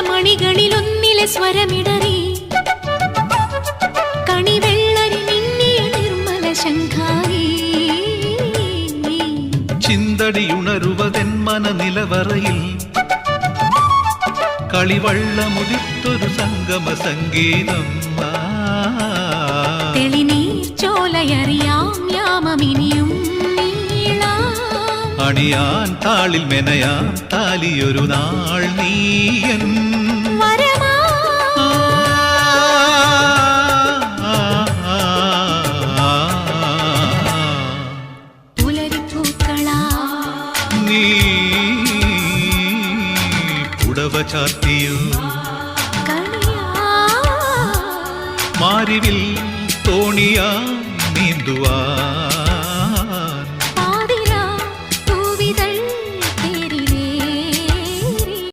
മണികളിലൊന്നിലെ സ്വരമിടറി കണിവെള്ളരി മിന്നിയ നിർമ്മല ശംഖാരി ചിന്തടിയുണരുവതെന്മന നിലവറയിൽ കളിവള്ളമുദിത്തൊരു സംഗമ സംഗീതം തെളിനീർ ചോലയറിയാം യാമമിനിയും അണിയാൻ താളിൽ മെനയാൻ താലിയൊരു നാൾ നീയൻ നീ പുടവ ചാർത്തിയോ മാരിവിൽ തോണിയാ നീന്തുവാ